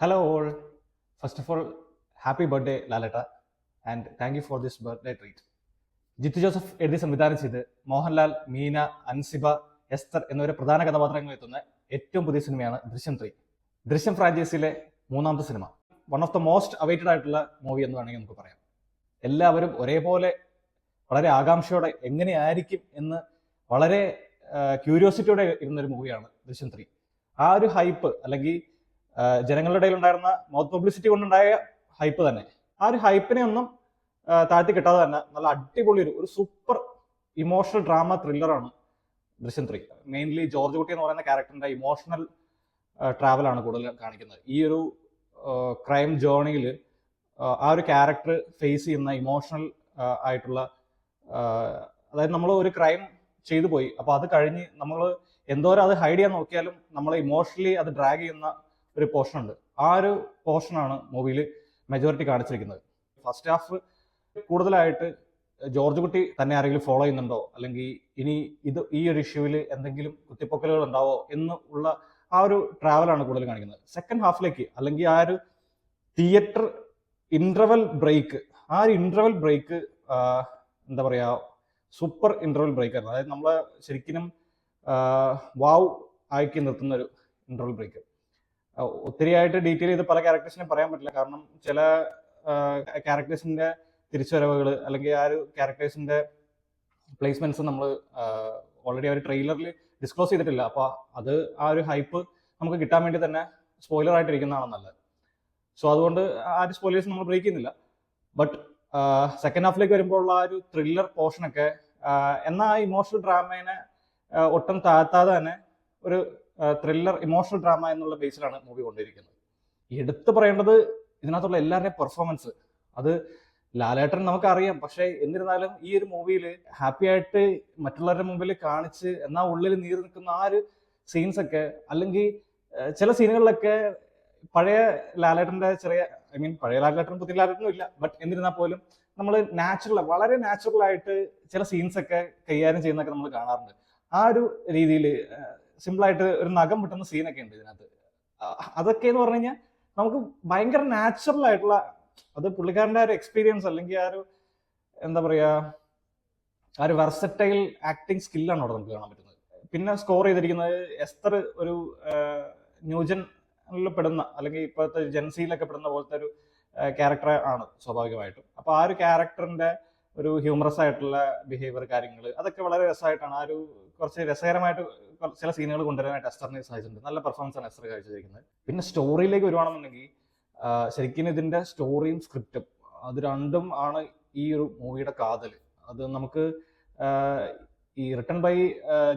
Hello all. First of all, happy birthday ലാലേട്ട and thank you for this birthday treat. Jeethu Joseph എഴുതി സംവിധാനം ചെയ്ത് മോഹൻലാൽ, മീന, അൻസിബ, എസ്തർ എന്നിവരെ പ്രധാന കഥാപാത്രങ്ങൾ എത്തുന്ന ഏറ്റവും പുതിയ സിനിമയാണ് ദൃശ്യം 3. ദൃശ്യം ഫ്രാഞ്ചൈസിയിലെ മൂന്നാമത്തെ cinema. One of the most awaited ആയിട്ടുള്ള മൂവി എന്ന് വേണമെങ്കിൽ നമുക്ക് പറയാം. എല്ലാവരും ഒരേപോലെ വളരെ ആകാംക്ഷയോടെ എങ്ങനെയായിരിക്കും എന്ന് വളരെ ക്യൂരിയോസിറ്റിയോടെ ഇരുന്നൊരു മൂവിയാണ് ദൃശ്യം 3. ആ ഒരു ഹൈപ്പ് അല്ലെങ്കിൽ ജനങ്ങളുടെ ഇടയിൽ ഉണ്ടായിരുന്ന മൗത്ത് പബ്ലിസിറ്റി കൊണ്ടുണ്ടായ ഹൈപ്പ് തന്നെ, ആ ഒരു ഹൈപ്പിനെ ഒന്നും താഴ്ത്തി കിട്ടാതെ തന്നെ നല്ല അടിപൊളി ഒരു സൂപ്പർ ഇമോഷണൽ ഡ്രാമ ത്രില്ലറാണ് ദൃശ്യം 3. മെയിൻലി ജോർജ് കുട്ടി എന്ന് പറയുന്ന ക്യാരക്ടറിന്റെ ഇമോഷണൽ ട്രാവലാണ് കൂടുതൽ കാണിക്കുന്നത്. ഈ ഒരു ക്രൈം ജേർണിയിൽ ആ ഒരു ക്യാരക്ടർ ഫേസ് ചെയ്യുന്ന ഇമോഷണൽ ആയിട്ടുള്ള, അതായത് നമ്മൾ ഒരു ക്രൈം ചെയ്തു പോയി, അപ്പൊ അത് കഴിഞ്ഞ് നമ്മൾ എന്തോരം അത് ഹൈഡ് ചെയ്യാൻ നോക്കിയാലും നമ്മളെ ഇമോഷണലി അത് ഡ്രാഗ് ചെയ്യുന്ന ഒരു പോർഷൻ ഉണ്ട്. ആ ഒരു പോർഷനാണ് മൂവിയിൽ മെജോറിറ്റി കാണിച്ചിരിക്കുന്നത്. ഫസ്റ്റ് ഹാഫ് കൂടുതലായിട്ട് ജോർജ് കുട്ടി തന്നെ ആരെങ്കിലും ഫോളോ ചെയ്യുന്നുണ്ടോ, അല്ലെങ്കിൽ ഇനി ഈ ഒരു ഇഷ്യൂവിൽ എന്തെങ്കിലും കുത്തിപ്പൊക്കലുകൾ ഉണ്ടാവോ എന്ന് ഉള്ള ആ ഒരു ട്രാവലാണ് കൂടുതൽ കാണിക്കുന്നത്. സെക്കൻഡ് ഹാഫിലേക്ക്, അല്ലെങ്കിൽ ആ ഒരു തിയേറ്റർ ഇന്റർവൽ ബ്രേക്ക്, ആ ഒരു ഇന്റർവൽ ബ്രേക്ക് എന്താ പറയാ, സൂപ്പർ ഇന്റർവൽ ബ്രേക്ക് ആയിരുന്നു. അതായത് നമ്മളെ ശരിക്കും വാവ് ആക്കി നിർത്തുന്ന ഒരു ഇന്റർവൽ ബ്രേക്ക്. ഒത്തിരിയായിട്ട് ഡീറ്റെയിൽ ചെയ്ത് പല ക്യാരക്ടേഴ്സിനെ പറയാൻ പറ്റില്ല, കാരണം ചില ക്യാരക്ടേഴ്സിന്റെ തിരിച്ചുവരവുകൾ അല്ലെങ്കിൽ ആ ഒരു ക്യാരക്ടേഴ്സിന്റെ പ്ലേസ്മെന്റ്സ് നമ്മൾ ഓൾറെഡി ആ ഒരു ട്രെയിലറിൽ ഡിസ്ക്ലോസ് ചെയ്തിട്ടില്ല. അപ്പൊ അത് ആ ഒരു ഹൈപ്പ് നമുക്ക് കിട്ടാൻ വേണ്ടി തന്നെ സ്പോയിലർ ആയിട്ടിരിക്കുന്നതാണ് നല്ലത്. സോ അതുകൊണ്ട് ആ ഒരു സ്പോയിലേഴ്സ് നമ്മൾ ബ്രേക്ക് ചെയ്യുന്നില്ല. ബട്ട് സെക്കൻഡ് ഹാഫിലേക്ക് വരുമ്പോൾ ഉള്ള ആ ഒരു ത്രില്ലർ പോർഷനൊക്കെ എന്നാൽ ആ ഇമോഷണൽ ഡ്രാമേനെ ഒട്ടും താഴ്ത്താതെ തന്നെ ഒരു ത്രില്ലർ ഇമോഷണൽ ഡ്രാമ എന്നുള്ള ബേസിലാണ് മൂവി കൊണ്ടിരിക്കുന്നത്. എടുത്തു പറയേണ്ടത് ഇതിനകത്തുള്ള എല്ലാവരുടെയും പെർഫോമൻസ്. അത് ലാലേട്ടൻ നമുക്കറിയാം, പക്ഷെ എന്നിരുന്നാലും ഈ ഒരു മൂവിയിൽ ഹാപ്പി ആയിട്ട് മറ്റുള്ളവരുടെ മുമ്പിൽ കാണിച്ച് എന്നാൽ ഉള്ളിൽ നീറി നിൽക്കുന്ന ആ ഒരു സീൻസ് ഒക്കെ, അല്ലെങ്കിൽ ചില സീനുകളിലൊക്കെ പഴയ ലാലേട്ടന്റെ പഴയ ലാലേട്ടനും പുതിയ ലാലേട്ടനും ഇല്ല, ബട്ട് എന്നിരുന്നാൽ പോലും നമ്മൾ വളരെ നാച്ചുറൽ ആയിട്ട് ചില സീൻസ് ഒക്കെ കൈകാര്യം ചെയ്യുന്നതൊക്കെ നമ്മൾ കാണാറുണ്ട്. ആ ഒരു രീതിയിൽ സിമ്പിളായിട്ട് ഒരു നഖം വിട്ടുന്ന സീനൊക്കെ ഉണ്ട് ഇതിനകത്ത്. അതൊക്കെ എന്ന് പറഞ്ഞു കഴിഞ്ഞാൽ നമുക്ക് ഭയങ്കര നാച്ചുറൽ ആയിട്ടുള്ള, അത് പുള്ളിക്കാരൻ്റെ ആ ഒരു എക്സ്പീരിയൻസ് അല്ലെങ്കിൽ ആ ഒരു എന്താ പറയാ, ആ ഒരു വെർസറ്റൈൽ ആക്ടിങ് സ്കില്ലാണ് അവിടെ നമുക്ക് കാണാൻ പറ്റുന്നത്. പിന്നെ സ്കോർ ചെയ്തിരിക്കുന്നത് എസ്തർ ഒരു ന്യൂജനിൽ പെടുന്ന, അല്ലെങ്കിൽ ഇപ്പോഴത്തെ ജെൻസിയിലൊക്കെ പെടുന്ന പോലത്തെ ഒരു ക്യാരക്ടർ ആണ് സ്വാഭാവികമായിട്ടും. അപ്പൊ ആ ഒരു ക്യാരക്ടറിന്റെ ഒരു ഹ്യൂമറസ് ആയിട്ടുള്ള ബിഹേവിയർ, കാര്യങ്ങൾ, അതൊക്കെ വളരെ രസമായിട്ടാണ്. ആ ഒരു കുറച്ച് രസകരമായിട്ട് ചില സീനുകൾ കൊണ്ടുവരാനായിട്ട് എസ്റ്ററിനെ സഹായിച്ചിട്ടുണ്ട്. നല്ല പെർഫോമൻസ് ആണ് എസ്റ്റർ കാഴ്ചവെക്കുന്നത്. പിന്നെ സ്റ്റോറിയിലേക്ക് വരുവാണെന്നുണ്ടെങ്കിൽ ശരിക്കും ഇതിന്റെ സ്റ്റോറിയും സ്ക്രിപ്റ്റും അത് രണ്ടും ആണ് ഈ ഒരു മൂവിയുടെ കാതൽ. അത് നമുക്ക് ഈ റിട്ടൺ ബൈ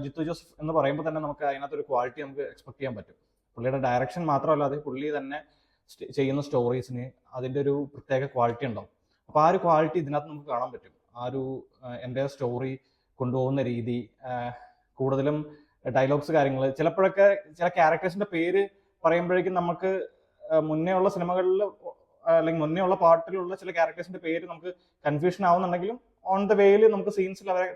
ജിത്തു ജോസഫ് എന്ന് പറയുമ്പോൾ തന്നെ നമുക്ക് അതിനകത്തൊരു ക്വാളിറ്റി നമുക്ക് എക്സ്പെക്ട് ചെയ്യാൻ പറ്റും. പുള്ളിയുടെ ഡയറക്ഷൻ മാത്രമല്ലാതെ പുള്ളി തന്നെ ചെയ്യുന്ന സ്റ്റോറീസിന് അതിൻ്റെ ഒരു പ്രത്യേക ക്വാളിറ്റി ഉണ്ടാവും. അപ്പോൾ ആ ഒരു ക്വാളിറ്റി ഇതിനകത്ത് നമുക്ക് കാണാൻ പറ്റും. ആ ഒരു എൻ്റെ സ്റ്റോറി കൊണ്ടുപോകുന്ന രീതി, കൂടുതലും ഡയലോഗ്സ്, കാര്യങ്ങൾ, ചിലപ്പോഴൊക്കെ ചില ക്യാരക്ടേഴ്സിന്റെ പേര് പറയുമ്പോഴേക്കും നമുക്ക് മുന്നേ ഉള്ള സിനിമകളിൽ അല്ലെങ്കിൽ മുന്നേ ഉള്ള പാട്ടിലുള്ള ചില ക്യാരക്ടേഴ്സിന്റെ പേര് നമുക്ക് കൺഫ്യൂഷൻ ആവുന്നുണ്ടെങ്കിലും ഓൺ ദ വേയിൽ നമുക്ക് സീൻസിൽ അവരെ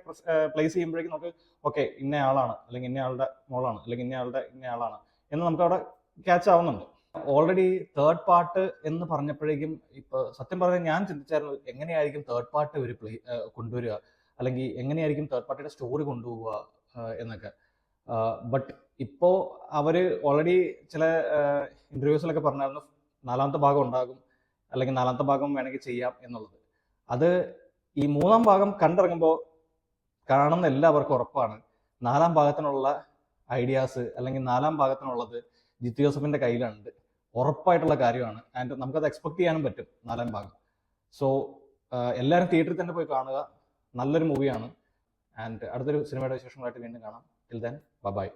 പ്ലേസ് ചെയ്യുമ്പോഴേക്കും നമുക്ക് ഓക്കെ ഇന്ന ആളാണ്, അല്ലെങ്കിൽ ഇന്ന ആളുടെ മോളാണ്, അല്ലെങ്കിൽ ഇന്ന ആളാണ് എന്ന് നമുക്ക് അവിടെ ക്യാച്ച് ആവുന്നുണ്ട്. ഓൾറെഡി തേർഡ് പാർട്ട് എന്ന് പറഞ്ഞപ്പോഴേക്കും ഇപ്പൊ സത്യം പറഞ്ഞാൽ ഞാൻ ചിന്തിച്ചായിരുന്നു എങ്ങനെയായിരിക്കും തേർഡ് പാർട്ട് ഒരു കൊണ്ടുവരിക, അല്ലെങ്കിൽ എങ്ങനെയായിരിക്കും തേർഡ് പാർട്ടിയുടെ സ്റ്റോറി കൊണ്ടുപോവുക എന്നൊക്കെ. ബട്ട് ഇപ്പോ അവര് ഓൾറെഡി ചില ഇന്റർവ്യൂസിലൊക്കെ പറഞ്ഞായിരുന്നു നാലാമത്തെ ഭാഗം ഉണ്ടാകും, അല്ലെങ്കിൽ നാലാമത്തെ ഭാഗം വേണമെങ്കിൽ ചെയ്യാം എന്നുള്ളത്. അത് ഈ മൂന്നാം ഭാഗം കണ്ടിറങ്ങുമ്പോൾ കാണുന്ന എല്ലാവർക്കും ഉറപ്പാണ് നാലാം ഭാഗത്തിനുള്ള ഐഡിയാസ് അല്ലെങ്കിൽ നാലാം ഭാഗത്തിനുള്ളത് ജിത്തു ജോസഫിന്റെ കയ്യിലുണ്ട്, ഉറപ്പായിട്ടുള്ള കാര്യമാണ്. ആൻഡ് നമുക്കത് എക്സ്പെക്ട് ചെയ്യാനും പറ്റും നാലാം ഭാഗം. സോ എല്ലാവരും തിയേറ്ററിൽ തന്നെ പോയി കാണുക. നല്ലൊരു മൂവിയാണ്. ആൻഡ് അടുത്തൊരു സിനിമയുടെ വിശേഷങ്ങളായിട്ട് വീണ്ടും കാണാം. Till then bye.